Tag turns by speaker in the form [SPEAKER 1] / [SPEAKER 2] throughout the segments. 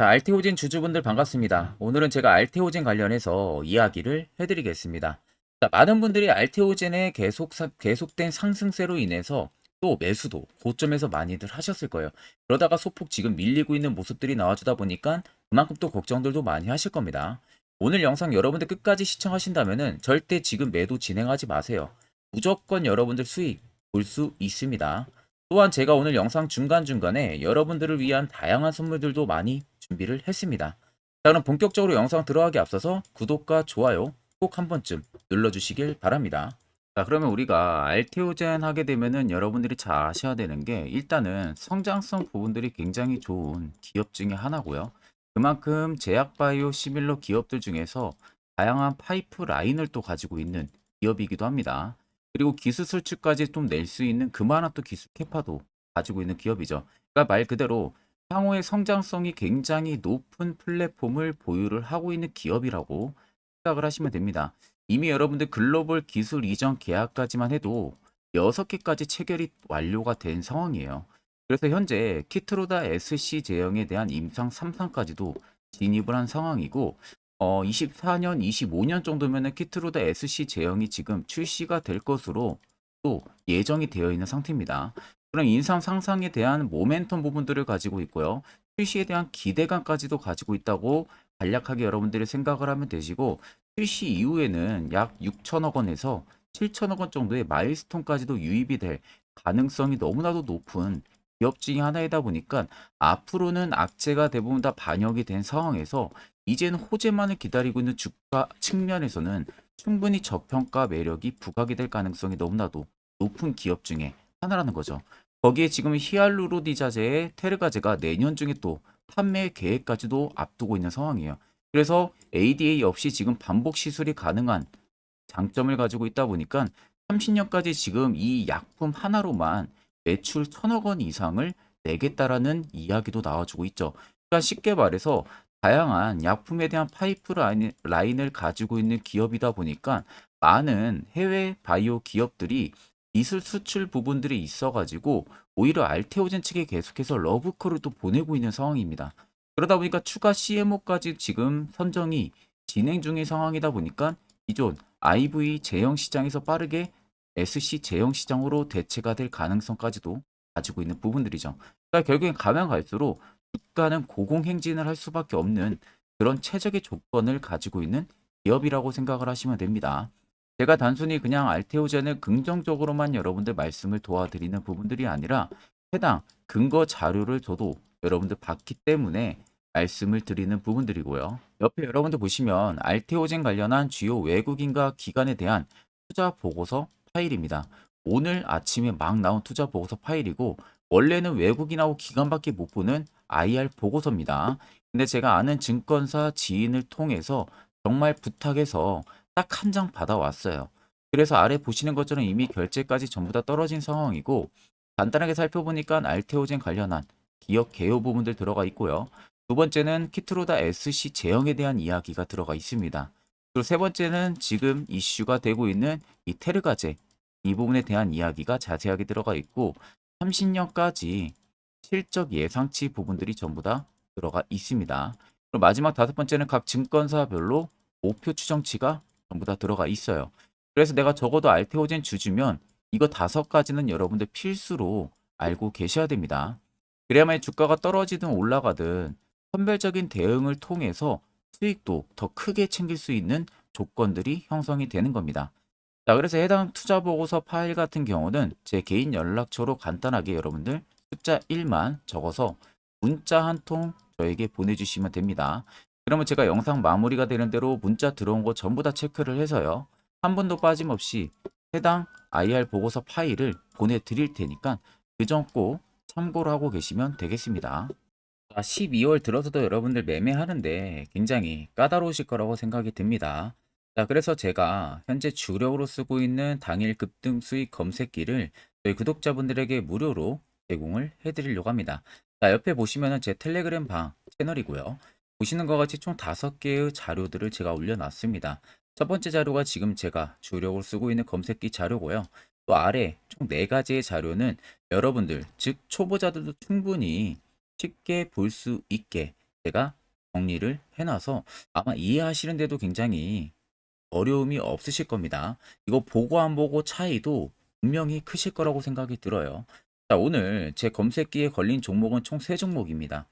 [SPEAKER 1] 자, 알테오젠 주주분들 반갑습니다. 오늘은 제가 알테오젠 관련해서 이야기를 해드리겠습니다. 자, 많은 분들이 알테오젠의 계속된 상승세로 인해서 또 매수도 고점에서 많이들 하셨을 거예요. 그러다가 소폭 지금 밀리고 있는 모습들이 나와주다 보니까 그만큼 또 걱정들도 많이 하실 겁니다. 오늘 영상 여러분들 끝까지 시청하신다면은 절대 지금 매도 진행하지 마세요. 무조건 여러분들 수익 볼 수 있습니다. 또한 제가 오늘 영상 중간중간에 여러분들을 위한 다양한 선물들도 많이 준비를 했습니다. 자, 그럼 본격적으로 영상 들어가기 앞서서 구독과 좋아요 꼭 한 번쯤 눌러주시길 바랍니다. 자, 그러면 우리가 알테오젠 하게 되면은 여러분들이 잘 아셔야 되는 게 일단은 성장성 부분들이 굉장히 좋은 기업 중에 하나고요. 그만큼 제약바이오 시밀러 기업들 중에서 다양한 파이프라인을 또 가지고 있는 기업이기도 합니다. 그리고 기술 수출까지 좀 낼 수 있는 그만한 또 기술 캐파도 가지고 있는 기업이죠. 그러니까 말 그대로 향후의 성장성이 굉장히 높은 플랫폼을 보유를 하고 있는 기업이라고 생각을 하시면 됩니다. 이미 여러분들 글로벌 기술 이전 계약까지만 해도 6개까지 체결이 완료가 된 상황이에요. 그래서 현재 키트로다 SC 제형에 대한 임상 3상까지도 진입을 한 상황이고 24년, 25년 정도면은 키트로다 SC 제형이 지금 출시가 될 것으로 또 예정이 되어 있는 상태입니다. 그럼 인상 상상에 대한 모멘텀 부분들을 가지고 있고요. 출시에 대한 기대감까지도 가지고 있다고 간략하게 여러분들이 생각을 하면 되시고 출시 이후에는 약 6천억 원에서 7천억 원 정도의 마일스톤까지도 유입이 될 가능성이 너무나도 높은 기업 중의 하나이다 보니까 앞으로는 악재가 대부분 다 반영이 된 상황에서 이제는 호재만을 기다리고 있는 주가 측면에서는 충분히 저평가 매력이 부각이 될 가능성이 너무나도 높은 기업 중에 하나라는 거죠. 거기에 지금 히알루로니자제의 테르가제가 내년 중에 또 판매 계획까지도 앞두고 있는 상황이에요. 그래서 ADA 없이 지금 반복 시술이 가능한 장점을 가지고 있다 보니까 30년까지 지금 이 약품 하나로만 매출 1,000억 원 이상을 내겠다라는 이야기도 나와주고 있죠. 그러니까 쉽게 말해서 다양한 약품에 대한 파이프라인을 가지고 있는 기업이다 보니까 많은 해외 바이오 기업들이 기술 수출 부분들이 있어가지고 오히려 알테오젠 측에 계속해서 러브콜을 또 보내고 있는 상황입니다. 그러다 보니까 추가 CMO까지 지금 선정이 진행 중인 상황이다 보니까 기존 IV 제형 시장에서 빠르게 SC 제형 시장으로 대체가 될 가능성까지도 가지고 있는 부분들이죠. 그러니까 결국엔 가면 갈수록 주가는 고공행진을 할 수밖에 없는 그런 최적의 조건을 가지고 있는 기업이라고 생각을 하시면 됩니다. 제가 단순히 그냥 알테오젠을 긍정적으로만 여러분들 말씀을 도와드리는 부분들이 아니라 해당 근거 자료를 저도 여러분들 봤기 때문에 말씀을 드리는 부분들이고요. 옆에 여러분들 보시면 알테오젠 관련한 주요 외국인과 기관에 대한 투자 보고서 파일입니다. 오늘 아침에 막 나온 투자 보고서 파일이고 원래는 외국인하고 기관밖에 못 보는 IR 보고서입니다. 근데 제가 아는 증권사 지인을 통해서 정말 부탁해서 딱 한 장 받아왔어요. 그래서 아래 보시는 것처럼 이미 결제까지 전부 다 떨어진 상황이고 간단하게 살펴보니까 알테오젠 관련한 기업 개요 부분들 들어가 있고요. 두 번째는 키트로다 SC 제형에 대한 이야기가 들어가 있습니다. 그리고 세 번째는 지금 이슈가 되고 있는 이 테르가제 이 부분에 대한 이야기가 자세하게 들어가 있고 30년까지 실적 예상치 부분들이 전부 다 들어가 있습니다. 그리고 마지막 다섯 번째는 각 증권사별로 목표 추정치가 전부 다 들어가 있어요. 그래서 내가 적어도 알테오젠 주주면 이거 다섯 가지는 여러분들 필수로 알고 계셔야 됩니다. 그래야만 주가가 떨어지든 올라가든 선별적인 대응을 통해서 수익도 더 크게 챙길 수 있는 조건들이 형성이 되는 겁니다. 자, 그래서 해당 투자 보고서 파일 같은 경우는 제 개인 연락처로 간단하게 여러분들 숫자 1만 적어서 문자 한 통 저에게 보내주시면 됩니다. 그러면 제가 영상 마무리가 되는 대로 문자 들어온 거 전부 다 체크를 해서요. 한 번도 빠짐없이 해당 IR 보고서 파일을 보내드릴 테니까 그 점 꼭 참고를 하고 계시면 되겠습니다. 12월 들어서도 여러분들 매매하는데 굉장히 까다로우실 거라고 생각이 듭니다. 자, 그래서 제가 현재 주력으로 쓰고 있는 당일 급등 수익 검색기를 저희 구독자분들에게 무료로 제공을 해드리려고 합니다. 자, 옆에 보시면은 제 텔레그램 방 채널이고요. 보시는 것 같이 총 5개의 자료들을 제가 올려놨습니다. 첫 번째 자료가 지금 제가 주력으로 쓰고 있는 검색기 자료고요. 또 아래 총 4가지의 자료는 여러분들, 즉 초보자들도 충분히 쉽게 볼 수 있게 제가 정리를 해놔서 아마 이해하시는데도 굉장히 어려움이 없으실 겁니다. 이거 보고 안 보고 차이도 분명히 크실 거라고 생각이 들어요. 자, 오늘 제 검색기에 걸린 종목은 총 3종목입니다.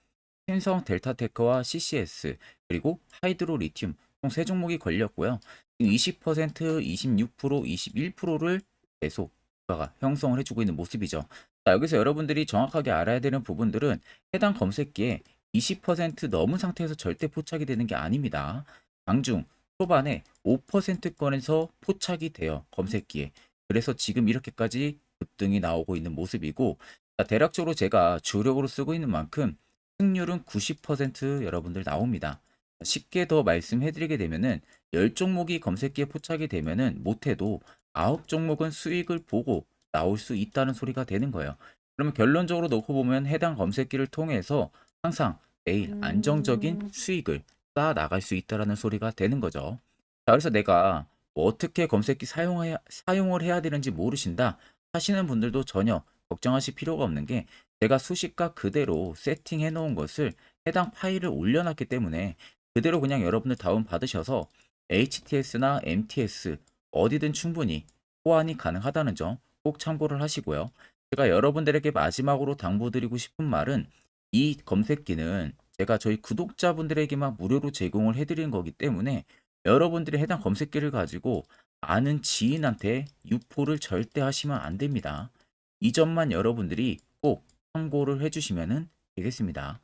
[SPEAKER 1] 신성 델타테크와 CCS 그리고 하이드로 리튬 총 3종목이 걸렸고요. 20%, 26%, 21%를 계속 주가가 형성을 해주고 있는 모습이죠. 자, 여기서 여러분들이 정확하게 알아야 되는 부분들은 해당 검색기에 20% 넘은 상태에서 절대 포착이 되는 게 아닙니다. 장중 초반에 5%권에서 포착이 돼요. 검색기에. 그래서 지금 이렇게까지 급등이 나오고 있는 모습이고, 자, 대략적으로 제가 주력으로 쓰고 있는 만큼 승률은 90% 여러분들 나옵니다. 쉽게 더 말씀해드리게 되면은 10종목이 검색기에 포착이 되면은 못해도 9종목은 수익을 보고 나올 수 있다는 소리가 되는 거예요. 그러면 결론적으로 놓고 보면 해당 검색기를 통해서 항상 매일 안정적인 수익을 쌓아 나갈 수 있다라는 소리가 되는 거죠. 자, 그래서 내가 뭐 어떻게 검색기 사용을 해야 되는지 모르신다 하시는 분들도 전혀 걱정하실 필요가 없는 게 제가 수식과 그대로 세팅해 놓은 것을 해당 파일을 올려놨기 때문에 그대로 그냥 여러분들 다운 받으셔서 HTS나 MTS 어디든 충분히 호환이 가능하다는 점 꼭 참고를 하시고요. 제가 여러분들에게 마지막으로 당부드리고 싶은 말은 이 검색기는 제가 저희 구독자분들에게만 무료로 제공을 해드리는 거기 때문에 여러분들이 해당 검색기를 가지고 아는 지인한테 유포를 절대 하시면 안 됩니다. 이 점만 여러분들이 꼭 참고를 해주시면 되겠습니다.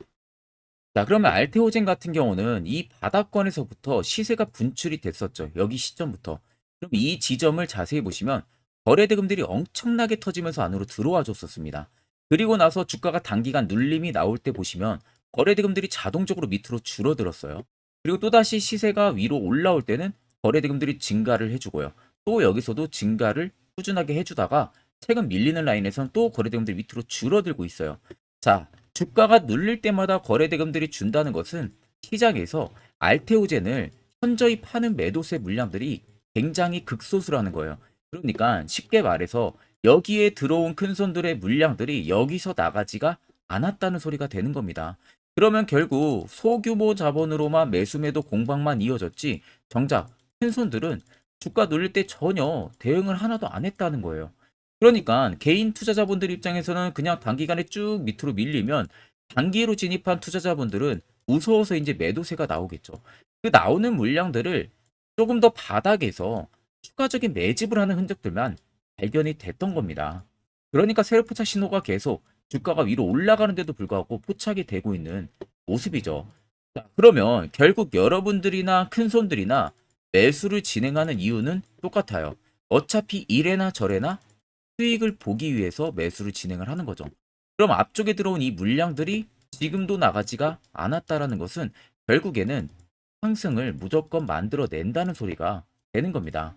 [SPEAKER 1] 자, 그러면 알테오젠 같은 경우는 이 바닥권에서부터 시세가 분출이 됐었죠. 여기 시점부터. 그럼 이 지점을 자세히 보시면 거래대금들이 엄청나게 터지면서 안으로 들어와 줬었습니다. 그리고 나서 주가가 단기간 눌림이 나올 때 보시면 거래대금들이 자동적으로 밑으로 줄어들었어요. 그리고 또다시 시세가 위로 올라올 때는 거래대금들이 증가를 해주고요. 또 여기서도 증가를 꾸준하게 해주다가 최근 밀리는 라인에서는 또 거래대금들이 밑으로 줄어들고 있어요. 자, 주가가 눌릴 때마다 거래대금들이 준다는 것은 시장에서 알테오젠을 현저히 파는 매도세 물량들이 굉장히 극소수라는 거예요. 그러니까 쉽게 말해서 여기에 들어온 큰 손들의 물량들이 여기서 나가지가 않았다는 소리가 되는 겁니다. 그러면 결국 소규모 자본으로만 매수매도 공방만 이어졌지 정작 큰 손들은 주가 눌릴 때 전혀 대응을 하나도 안 했다는 거예요. 그러니까 개인 투자자분들 입장에서는 그냥 단기간에 쭉 밑으로 밀리면 단기로 진입한 투자자분들은 무서워서 이제 매도세가 나오겠죠. 그 나오는 물량들을 조금 더 바닥에서 추가적인 매집을 하는 흔적들만 발견이 됐던 겁니다. 그러니까 세력 포착 신호가 계속 주가가 위로 올라가는데도 불구하고 포착이 되고 있는 모습이죠. 자, 그러면 결국 여러분들이나 큰손들이나 매수를 진행하는 이유는 똑같아요. 어차피 이래나 저래나 수익을 보기 위해서 매수를 진행을 하는 거죠. 그럼 앞쪽에 들어온 이 물량들이 지금도 나가지가 않았다라는 것은 결국에는 상승을 무조건 만들어낸다는 소리가 되는 겁니다.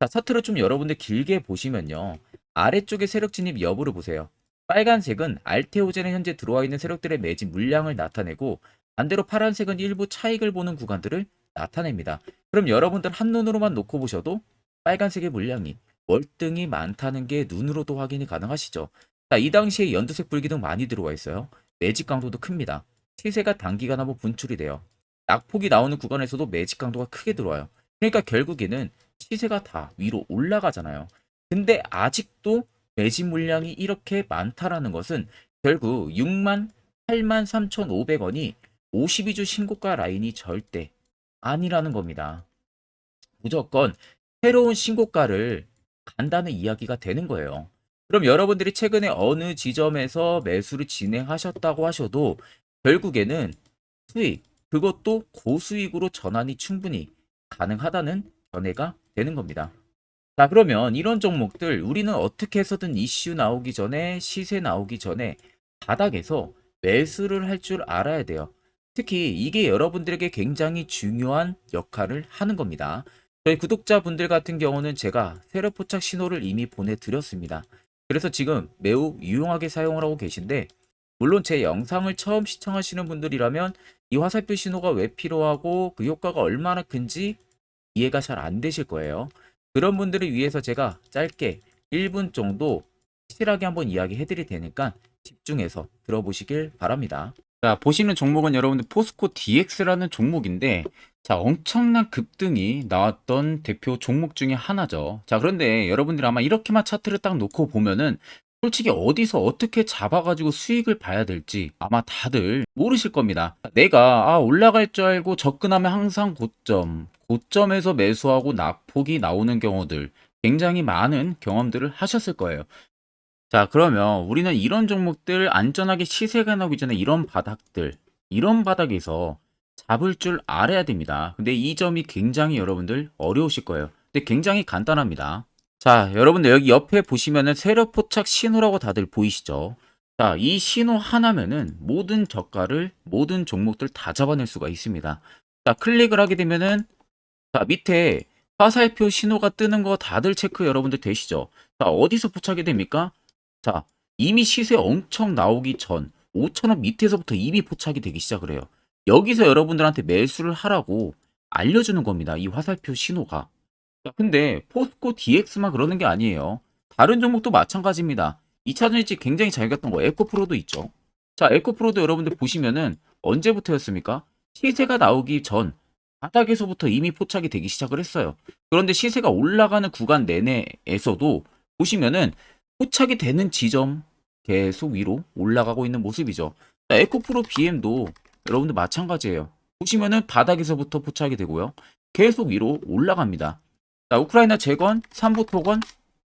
[SPEAKER 1] 자, 차트를 좀 여러분들 길게 보시면요. 아래쪽에 세력 진입 여부를 보세요. 빨간색은 알테오젠에 현재 들어와 있는 세력들의 매집 물량을 나타내고 반대로 파란색은 일부 차익을 보는 구간들을 나타냅니다. 그럼 여러분들 한눈으로만 놓고 보셔도 빨간색의 물량이 월등히 많다는 게 눈으로도 확인이 가능하시죠. 자, 이 당시에 연두색 불기둥 많이 들어와 있어요. 매집 강도도 큽니다. 시세가 단기간 한번 분출이 돼요. 낙폭이 나오는 구간에서도 매집 강도가 크게 들어와요. 그러니까 결국에는 시세가 다 위로 올라가잖아요. 근데 아직도 매집 물량이 이렇게 많다라는 것은 결국 6만 8만 3,500원이 52주 신고가 라인이 절대 아니라는 겁니다. 무조건 새로운 신고가를 간다는 이야기가 되는 거예요. 그럼 여러분들이 최근에 어느 지점에서 매수를 진행하셨다고 하셔도 결국에는 수익, 그것도 고수익으로 전환이 충분히 가능하다는 견해가 되는 겁니다. 자, 그러면 이런 종목들 우리는 어떻게 해서든 이슈 나오기 전에 시세 나오기 전에 바닥에서 매수를 할 줄 알아야 돼요. 특히 이게 여러분들에게 굉장히 중요한 역할을 하는 겁니다. 저희 구독자분들 같은 경우는 제가 세력 포착 신호를 이미 보내드렸습니다. 그래서 지금 매우 유용하게 사용을 하고 계신데 물론 제 영상을 처음 시청하시는 분들이라면 이 화살표 신호가 왜 필요하고 그 효과가 얼마나 큰지 이해가 잘 안 되실 거예요. 그런 분들을 위해서 제가 짧게 1분 정도 확실하게 한번 이야기해 드릴 테니까 집중해서 들어보시길 바랍니다. 자, 보시는 종목은 여러분들 포스코 DX라는 종목인데, 자, 엄청난 급등이 나왔던 대표 종목 중에 하나죠. 자, 그런데 여러분들이 아마 이렇게만 차트를 딱 놓고 보면은 솔직히 어디서 어떻게 잡아가지고 수익을 봐야 될지 아마 다들 모르실 겁니다. 내가 올라갈 줄 알고 접근하면 항상 고점에서 매수하고 낙폭이 나오는 경우들 굉장히 많은 경험들을 하셨을 거예요. 자, 그러면 우리는 이런 종목들 안전하게 시세가 나오기 전에 이런 바닥에서 잡을 줄 알아야 됩니다. 근데 이 점이 굉장히 여러분들 어려우실 거예요. 근데 굉장히 간단합니다. 자, 여러분들 여기 옆에 보시면은 세력 포착 신호라고 다들 보이시죠? 자, 이 신호 하나면은 모든 저가를, 모든 종목들 다 잡아낼 수가 있습니다. 자, 클릭을 하게 되면은 자, 밑에 화살표 신호가 뜨는 거 다들 체크 여러분들 되시죠? 자, 어디서 포착이 됩니까? 자, 이미 시세 엄청 나오기 전 5,000원 밑에서부터 이미 포착이 되기 시작을 해요. 여기서 여러분들한테 매수를 하라고 알려주는 겁니다. 이 화살표 신호가. 자, 근데 포스코 DX만 그러는 게 아니에요. 다른 종목도 마찬가지입니다. 2차전 일찍 굉장히 잘 갔던 거 에코프로도 있죠. 자, 에코프로도 여러분들 보시면은 언제부터였습니까? 시세가 나오기 전 바닥에서부터 이미 포착이 되기 시작을 했어요. 그런데 시세가 올라가는 구간 내내에서도 보시면은 포착이 되는 지점 계속 위로 올라가고 있는 모습이죠. 자, 에코프로 BM도 여러분들 마찬가지예요. 보시면은 바닥에서부터 포착이 되고요. 계속 위로 올라갑니다. 자, 우크라이나 재건, 삼부 토건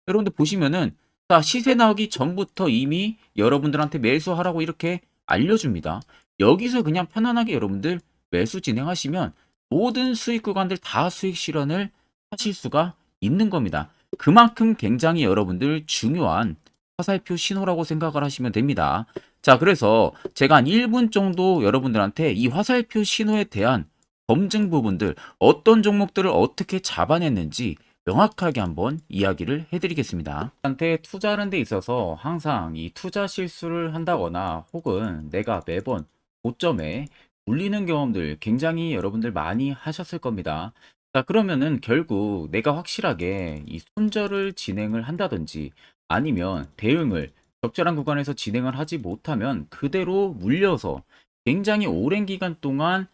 [SPEAKER 1] 여러분들 보시면은 자, 시세 나오기 전부터 이미 여러분들한테 매수하라고 이렇게 알려줍니다. 여기서 그냥 편안하게 여러분들 매수 진행하시면 모든 수익 구간들 다 수익 실현을 하실 수가 있는 겁니다. 그만큼 굉장히 여러분들 중요한 화살표 신호라고 생각을 하시면 됩니다. 자, 그래서 제가 한 1분 정도 여러분들한테 이 화살표 신호에 대한 검증 부분들, 어떤 종목들을 어떻게 잡아냈는지 명확하게 한번 이야기를 해드리겠습니다. 한테 투자하는 데 있어서 항상 이 투자 실수를 한다거나 혹은 내가 매번 고점에 물리는 경험들 굉장히 여러분들 많이 하셨을 겁니다. 자, 그러면은 결국 내가 확실하게 이 손절을 진행을 한다든지 아니면 대응을 적절한 구간에서 진행을 하지 못하면 그대로 물려서 굉장히 오랜 기간 동안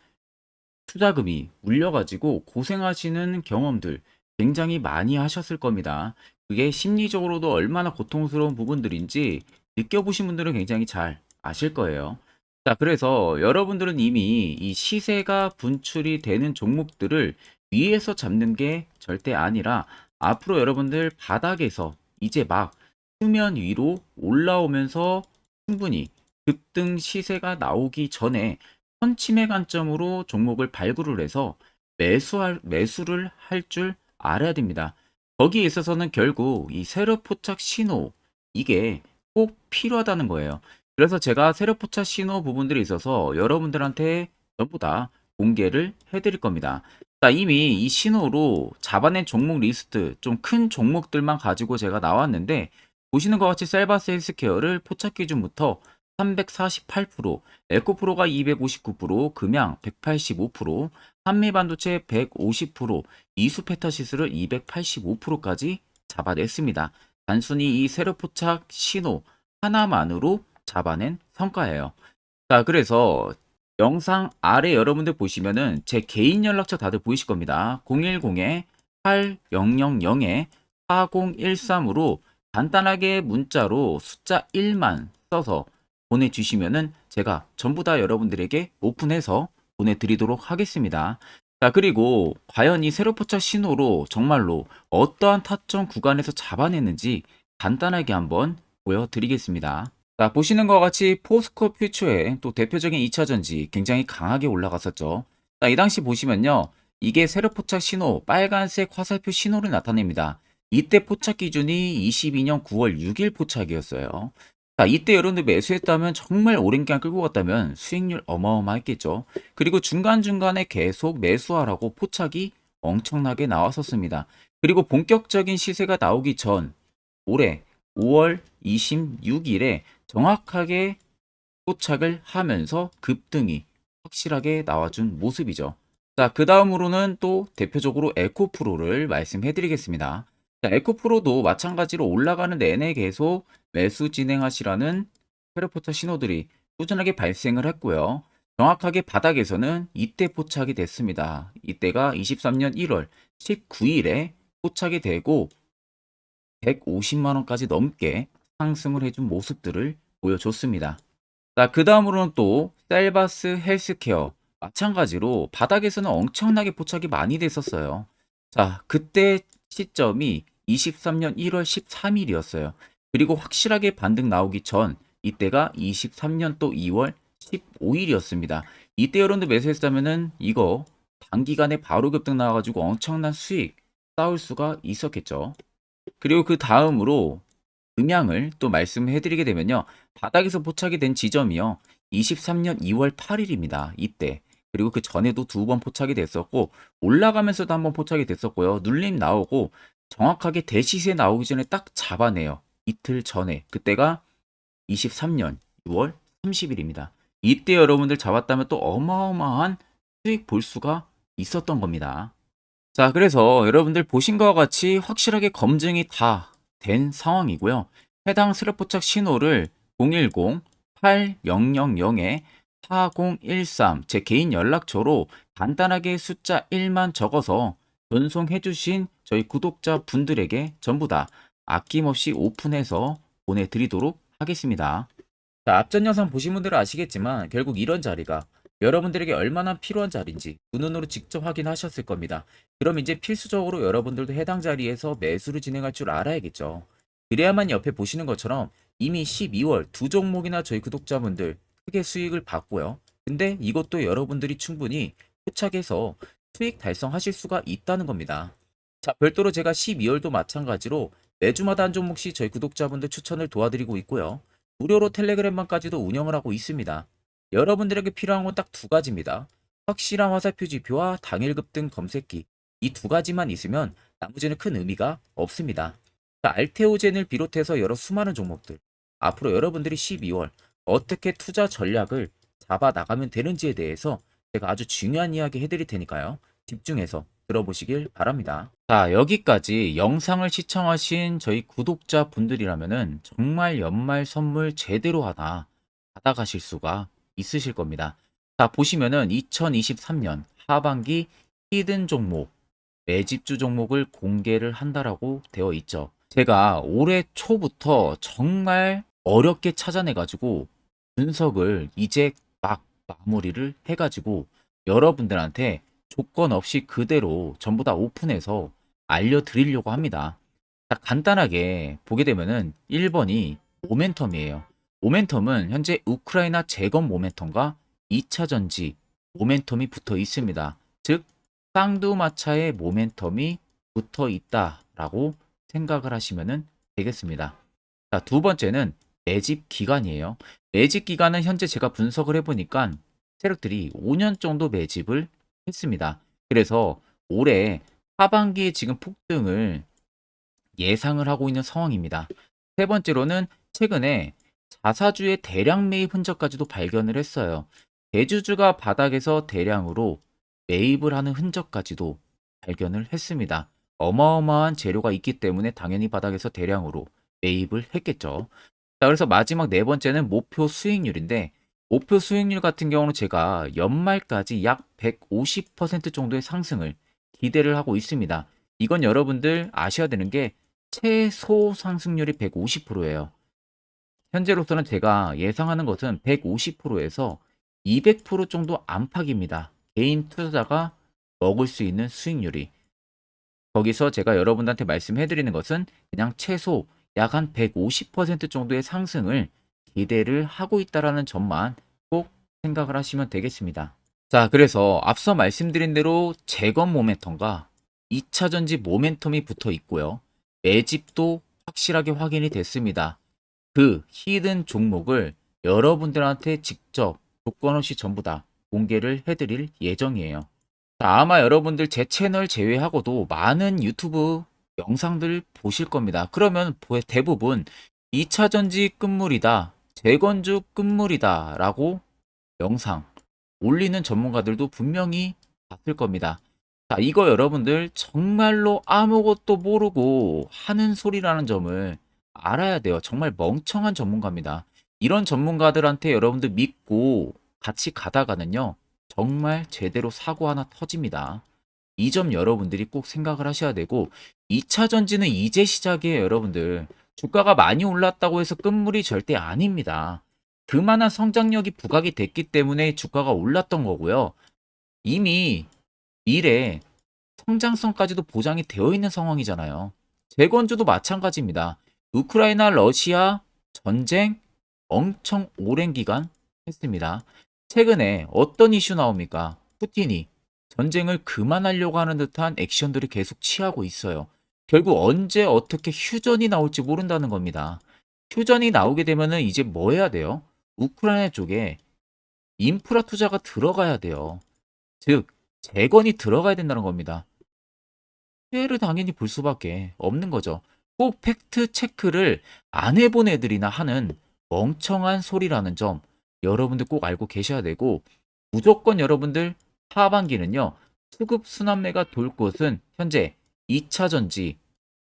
[SPEAKER 1] 투자금이 물려가지고 고생하시는 경험들 굉장히 많이 하셨을 겁니다. 그게 심리적으로도 얼마나 고통스러운 부분들인지 느껴보신 분들은 굉장히 잘 아실 거예요. 자, 그래서 여러분들은 이미 이 시세가 분출이 되는 종목들을 위에서 잡는 게 절대 아니라 앞으로 여러분들 바닥에서 이제 막 수면 위로 올라오면서 충분히 급등 시세가 나오기 전에 선침의 관점으로 종목을 발굴을 해서 매수를 할 줄 알아야 됩니다. 거기에 있어서는 결국 이 세력 포착 신호 이게 꼭 필요하다는 거예요. 그래서 제가 세력 포착 신호 부분들이 있어서 여러분들한테 전부 다 공개를 해드릴 겁니다. 자, 이미 이 신호로 잡아낸 종목 리스트 좀 큰 종목들만 가지고 제가 나왔는데 보시는 것 같이 셀바스 헬스케어를 포착 기준부터 348%, 에코프로가 259%, 금양 185%, 한미반도체 150%, 이수페타시스를 285%까지 잡아냈습니다. 단순히 이 세력포착 신호 하나만으로 잡아낸 성과예요. 자, 그래서 영상 아래 여러분들 보시면은 제 개인 연락처 다들 보이실 겁니다. 010-8013-4013으로 간단하게 문자로 숫자 1만 써서 보내주시면은 제가 전부 다 여러분들에게 오픈해서 보내드리도록 하겠습니다. 자, 그리고 과연 이 세로포착 신호로 정말로 어떠한 타점 구간에서 잡아냈는지 간단하게 한번 보여드리겠습니다. 자, 보시는 것과 같이 포스코 퓨처의 또 대표적인 2차전지 굉장히 강하게 올라갔었죠. 자, 이 당시 보시면요. 이게 세로포착 신호, 빨간색 화살표 신호를 나타냅니다. 이때 포착 기준이 22년 9월 6일 포착이었어요. 자, 이때 여러분들 매수했다면 정말 오랜 기간 끌고 갔다면 수익률 어마어마했겠죠. 그리고 중간중간에 계속 매수하라고 포착이 엄청나게 나왔었습니다. 그리고 본격적인 시세가 나오기 전 올해 5월 26일에 정확하게 포착을 하면서 급등이 확실하게 나와준 모습이죠. 자, 그 다음으로는 또 대표적으로 에코프로를 말씀해 드리겠습니다. 자, 에코프로도 마찬가지로 올라가는 내내 계속 매수 진행하시라는 페르포타 신호들이 꾸준하게 발생을 했고요. 정확하게 바닥에서는 이때 포착이 됐습니다. 이때가 23년 1월 19일에 포착이 되고 150만 원까지 넘게 상승을 해준 모습들을 보여줬습니다. 자, 그 다음으로는 또 셀바스 헬스케어 마찬가지로 바닥에서는 엄청나게 포착이 많이 됐었어요. 자, 그때 시점이 23년 1월 13일이었어요. 그리고 확실하게 반등 나오기 전 이때가 23년 또 2월 15일이었습니다. 이때 여러분들 매수했다면은 이거 단기간에 바로 급등 나와가지고 엄청난 수익 쌓을 수가 있었겠죠. 그리고 그 다음으로 음향을 또 말씀해 드리게 되면요. 바닥에서 포착이 된 지점이요. 23년 2월 8일입니다. 이때. 그리고 그 전에도 두 번 포착이 됐었고 올라가면서도 한번 포착이 됐었고요. 눌림 나오고 정확하게 대시세 나오기 전에 딱 잡아내요. 이틀 전에. 그때가 23년 6월 30일입니다. 이때 여러분들 잡았다면 또 어마어마한 수익 볼 수가 있었던 겁니다. 자, 그래서 여러분들 보신 것과 같이 확실하게 검증이 다 된 상황이고요. 해당 스랩 포착 신호를 010-8000-4013 제 개인 연락처로 간단하게 숫자 1만 적어서 전송해 주신 저희 구독자 분들에게 전부 다 아낌없이 오픈해서 보내드리도록 하겠습니다. 자, 앞전 영상 보신 분들은 아시겠지만 결국 이런 자리가 여러분들에게 얼마나 필요한 자리인지 두 눈으로 직접 확인하셨을 겁니다. 그럼 이제 필수적으로 여러분들도 해당 자리에서 매수를 진행할 줄 알아야겠죠. 그래야만 옆에 보시는 것처럼 이미 12월 두 종목이나 저희 구독자분들 크게 수익을 봤고요. 근데 이것도 여러분들이 충분히 포착해서 수익 달성하실 수가 있다는 겁니다. 자, 별도로 제가 12월도 마찬가지로 매주마다 한 종목씩 저희 구독자분들 추천을 도와드리고 있고요. 무료로 텔레그램방까지도 운영을 하고 있습니다. 여러분들에게 필요한 건 딱 두 가지입니다. 확실한 화살표 지표와 당일 급등 검색기. 이 두 가지만 있으면 나머지는 큰 의미가 없습니다. 자, 알테오젠을 비롯해서 여러 수많은 종목들. 앞으로 여러분들이 12월 어떻게 투자 전략을 잡아 나가면 되는지에 대해서 제가 아주 중요한 이야기 해드릴 테니까요. 집중해서 들어보시길 바랍니다. 자, 여기까지 영상을 시청하신 저희 구독자 분들이라면은 정말 연말 선물 제대로 하나 받아가실 수가 있으실 겁니다. 자, 보시면은 2023년 하반기 히든 종목, 매집주 종목을 공개를 한다라고 되어 있죠. 제가 올해 초부터 정말 어렵게 찾아내가지고 분석을 이제 막 마무리를 해가지고 여러분들한테 조건 없이 그대로 전부 다 오픈해서 알려드리려고 합니다. 자, 간단하게 보게 되면은 1번이 모멘텀이에요. 모멘텀은 현재 우크라이나 재건 모멘텀과 2차 전지 모멘텀이 붙어 있습니다. 즉 쌍두마차의 모멘텀이 붙어 있다라고 생각을 하시면 되겠습니다. 자, 두 번째는 매집 기간이에요. 매집 기간은 현재 제가 분석을 해보니까 세력들이 5년 정도 매집을 했습니다. 그래서 올해 하반기에 지금 폭등을 예상을 하고 있는 상황입니다. 세 번째로는 최근에 자사주의 대량 매입 흔적까지도 발견을 했어요. 대주주가 바닥에서 대량으로 매입을 하는 흔적까지도 발견을 했습니다. 어마어마한 재료가 있기 때문에 당연히 바닥에서 대량으로 매입을 했겠죠. 자, 그래서 마지막 네 번째는 목표 수익률인데 목표 수익률 같은 경우는 제가 연말까지 약 150% 정도의 상승을 기대를 하고 있습니다. 이건 여러분들 아셔야 되는 게 최소 상승률이 150%예요. 현재로서는 제가 예상하는 것은 150%에서 200% 정도 안팎입니다. 개인 투자자가 먹을 수 있는 수익률이. 거기서 제가 여러분들한테 말씀해 드리는 것은 그냥 최소 약 한 150% 정도의 상승을 기대를 하고 있다라는 점만 꼭 생각을 하시면 되겠습니다. 자, 그래서 앞서 말씀드린 대로 재건 모멘텀과 2차 전지 모멘텀이 붙어 있고요. 매집도 확실하게 확인이 됐습니다. 그 히든 종목을 여러분들한테 직접 조건 없이 전부 다 공개를 해드릴 예정이에요. 자, 아마 여러분들 제 채널 제외하고도 많은 유튜브 영상들 보실 겁니다. 그러면 대부분 2차 전지 끝물이다, 재건주 끝물이다 라고 영상 올리는 전문가들도 분명히 봤을 겁니다. 자, 이거 여러분들 정말로 아무것도 모르고 하는 소리라는 점을 알아야 돼요. 정말 멍청한 전문가입니다. 이런 전문가들한테 여러분들 믿고 같이 가다가는요, 정말 제대로 사고 하나 터집니다. 이 점 여러분들이 꼭 생각을 하셔야 되고, 2차 전지는 이제 시작이에요, 여러분들. 주가가 많이 올랐다고 해서 끝물이 절대 아닙니다. 그만한 성장력이 부각이 됐기 때문에 주가가 올랐던 거고요. 이미 미래 성장성까지도 보장이 되어 있는 상황이잖아요. 재건주도 마찬가지입니다. 우크라이나 러시아 전쟁 엄청 오랜 기간 했습니다. 최근에 어떤 이슈 나옵니까? 푸틴이 전쟁을 그만하려고 하는 듯한 액션들을 계속 취하고 있어요. 결국 언제 어떻게 휴전이 나올지 모른다는 겁니다. 휴전이 나오게 되면은 이제 뭐 해야 돼요? 우크라이나 쪽에 인프라 투자가 들어가야 돼요. 즉, 재건이 들어가야 된다는 겁니다. 피해를 당연히 볼 수밖에 없는 거죠. 꼭 팩트 체크를 안 해본 애들이나 하는 멍청한 소리라는 점 여러분들 꼭 알고 계셔야 되고, 무조건 여러분들 하반기는요, 수급 순환매가 돌 곳은 현재 2차 전지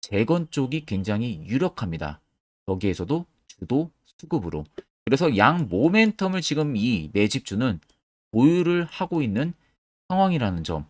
[SPEAKER 1] 재건 쪽이 굉장히 유력합니다. 거기에서도 주도 수급으로. 그래서 양 모멘텀을 지금 이 매집주는 보유를 하고 있는 상황이라는 점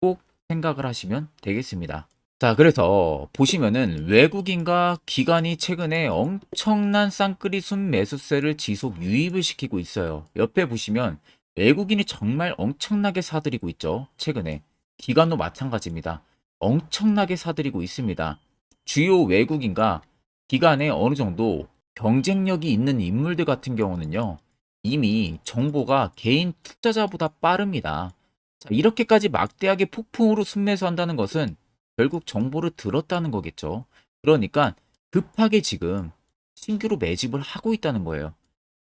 [SPEAKER 1] 꼭 생각을 하시면 되겠습니다. 자, 그래서 보시면은 외국인과 기관이 최근에 엄청난 쌍끌이 순매수세를 지속 유입을 시키고 있어요. 옆에 보시면 외국인이 정말 엄청나게 사들이고 있죠. 최근에. 기관도 마찬가지입니다. 엄청나게 사들이고 있습니다. 주요 외국인과 기관에 어느 정도 경쟁력이 있는 인물들 같은 경우는요, 이미 정보가 개인 투자자보다 빠릅니다. 자, 이렇게까지 막대하게 폭풍으로 순매수한다는 것은 결국 정보를 들었다는 거겠죠. 그러니까 급하게 지금 신규로 매집을 하고 있다는 거예요.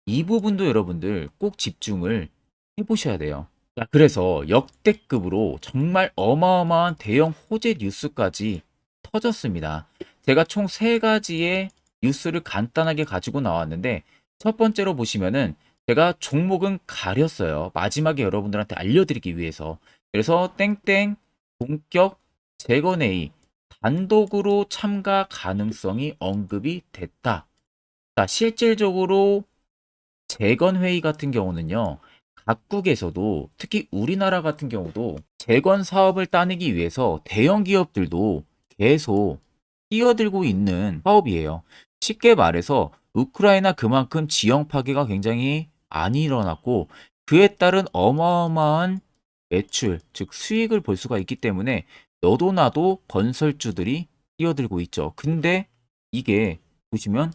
[SPEAKER 1] 이 부분도 여러분들 꼭 집중을 해보셔야 돼요. 자, 그래서 역대급으로 정말 어마어마한 대형 호재 뉴스까지 터졌습니다. 제가 총 3가지의 뉴스를 간단하게 가지고 나왔는데, 첫 번째로 보시면은 제가 종목은 가렸어요. 마지막에 여러분들한테 알려드리기 위해서. 그래서 땡땡 본격 재건회의 단독으로 참가 가능성이 언급이 됐다. 자, 실질적으로 재건회의 같은 경우는요, 각국에서도 특히 우리나라 같은 경우도 재건 사업을 따내기 위해서 대형 기업들도 계속 뛰어들고 있는 사업이에요. 쉽게 말해서 우크라이나 그만큼 지형 파괴가 굉장히 많이 일어났고, 그에 따른 어마어마한 매출, 즉 수익을 볼 수가 있기 때문에 너도 나도 건설주들이 뛰어들고 있죠. 근데 이게 보시면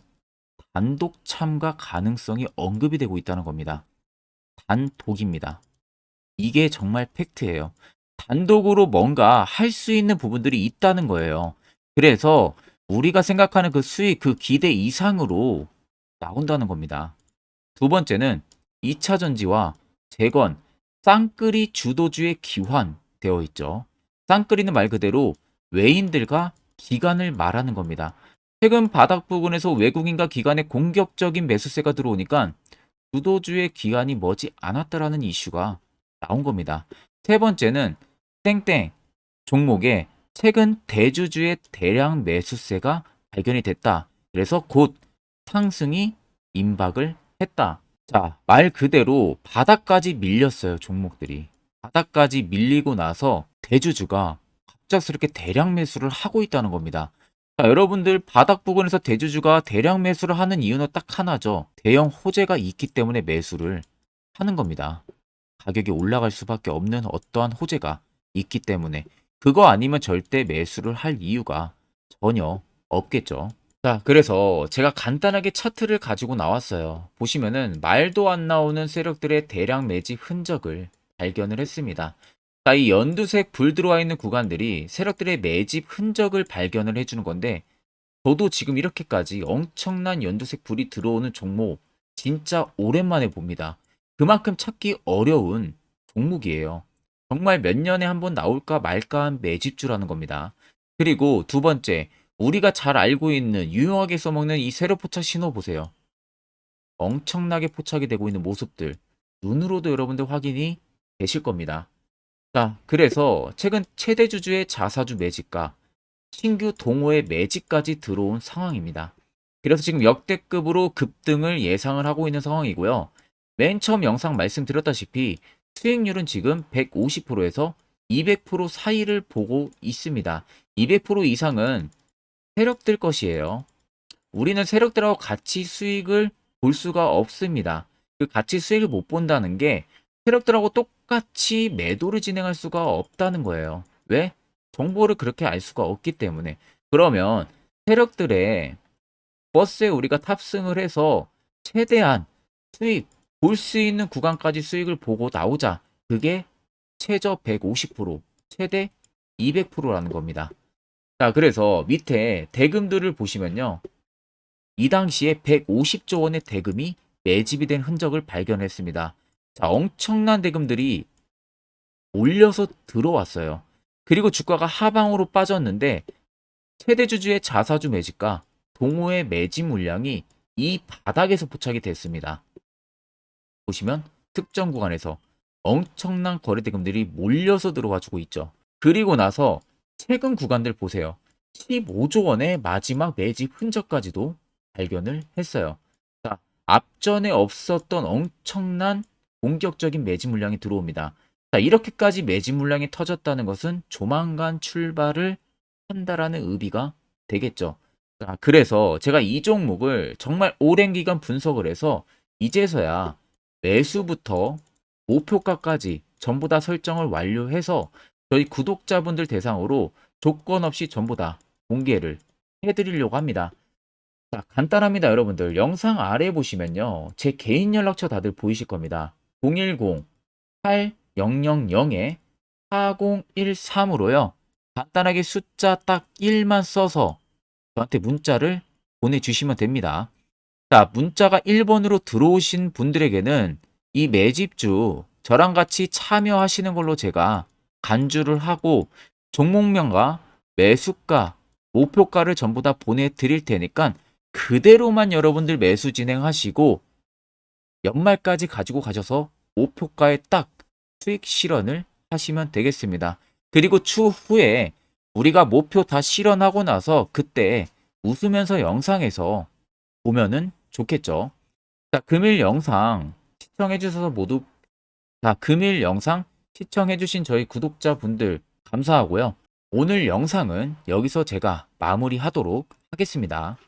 [SPEAKER 1] 단독 참가 가능성이 언급이 되고 있다는 겁니다. 단독입니다. 이게 정말 팩트예요. 단독으로 뭔가 할 수 있는 부분들이 있다는 거예요. 그래서 우리가 생각하는 그 수익, 그 기대 이상으로 나온다는 겁니다. 두 번째는 2차 전지와 재건, 쌍끌이 주도주의 기환되어 있죠. 쌍끌이는 말 그대로 외인들과 기관을 말하는 겁니다. 최근 바닥 부근에서 외국인과 기관의 공격적인 매수세가 들어오니까 주도주의 기관이 머지 않았다라는 이슈가 나온 겁니다. 세 번째는 땡땡 종목에 최근 대주주의 대량 매수세가 발견이 됐다. 그래서 곧 상승이 임박을 했다. 자, 말 그대로 바닥까지 밀렸어요, 종목들이. 바닥까지 밀리고 나서 대주주가 갑작스럽게 대량 매수를 하고 있다는 겁니다. 자, 여러분들 바닥 부근에서 대주주가 대량 매수를 하는 이유는 딱 하나죠. 대형 호재가 있기 때문에 매수를 하는 겁니다. 가격이 올라갈 수밖에 없는 어떠한 호재가 있기 때문에 그거 아니면 절대 매수를 할 이유가 전혀 없겠죠. 자, 그래서 제가 간단하게 차트를 가지고 나왔어요. 보시면은 말도 안 나오는 세력들의 대량 매집 흔적을 발견을 했습니다. 자, 이 연두색 불 들어와 있는 구간들이 세력들의 매집 흔적을 발견을 해주는 건데, 저도 지금 이렇게까지 엄청난 연두색 불이 들어오는 종목 진짜 오랜만에 봅니다. 그만큼 찾기 어려운 종목이에요. 정말 몇 년에 한 번 나올까 말까 한 매집주라는 겁니다. 그리고 두 번째, 우리가 잘 알고 있는 유용하게 써먹는 이 세로 포착 신호 보세요. 엄청나게 포착이 되고 있는 모습들 눈으로도 여러분들 확인이 되실 겁니다. 자, 그래서 최근 최대 주주의 자사주 매집과 신규 동호회 매집까지 들어온 상황입니다. 그래서 지금 역대급으로 급등을 예상을 하고 있는 상황이고요. 맨 처음 영상 말씀드렸다시피 수익률은 지금 150%에서 200% 사이를 보고 있습니다. 200% 이상은 세력들 것이에요. 우리는 세력들하고 같이 수익을 볼 수가 없습니다. 그 같이 수익을 못 본다는 게 세력들하고 똑같이 매도를 진행할 수가 없다는 거예요. 왜? 정보를 그렇게 알 수가 없기 때문에. 그러면 세력들의 버스에 우리가 탑승을 해서 최대한 수익, 볼 수 있는 구간까지 수익을 보고 나오자. 그게 최저 150%, 최대 200%라는 겁니다. 자, 그래서 밑에 대금들을 보시면요. 이 당시에 150조 원의 대금이 매집이 된 흔적을 발견했습니다. 자, 엄청난 대금들이 몰려서 들어왔어요. 그리고 주가가 하방으로 빠졌는데 최대주주의 자사주 매집과 동호회 매집 물량이 이 바닥에서 포착이 됐습니다. 보시면 특정 구간에서 엄청난 거래 대금들이 몰려서 들어와주고 있죠. 그리고 나서 최근 구간들 보세요. 15조 원의 마지막 매집 흔적까지도 발견을 했어요. 자, 앞전에 없었던 엄청난 공격적인 매집 물량이 들어옵니다. 자, 이렇게까지 매집 물량이 터졌다는 것은 조만간 출발을 한다라는 의미가 되겠죠. 자, 그래서 제가 이 종목을 정말 오랜 기간 분석을 해서 이제서야 매수부터 목표가까지 전부 다 설정을 완료해서 저희 구독자분들 대상으로 조건 없이 전부 다 공개를 해드리려고 합니다. 자, 간단합니다, 여러분들. 영상 아래 보시면요. 제 개인 연락처 다들 보이실 겁니다. 010-8013-4013으로요. 간단하게 숫자 딱 1만 써서 저한테 문자를 보내주시면 됩니다. 자, 문자가 1번으로 들어오신 분들에게는 이 매집주 저랑 같이 참여하시는 걸로 제가 간주를 하고 종목명과 매수가, 목표가를 전부 다 보내드릴 테니까 그대로만 여러분들 매수 진행하시고 연말까지 가지고 가셔서 목표가에 딱 수익 실현을 하시면 되겠습니다. 그리고 추후에 우리가 목표 다 실현하고 나서 그때 웃으면서 영상에서 보면은 좋겠죠. 자, 금일 영상 시청해 주셔서 모두 금일 영상 시청해 주신 저희 구독자분들 감사하고요. 오늘 영상은 여기서 제가 마무리하도록 하겠습니다.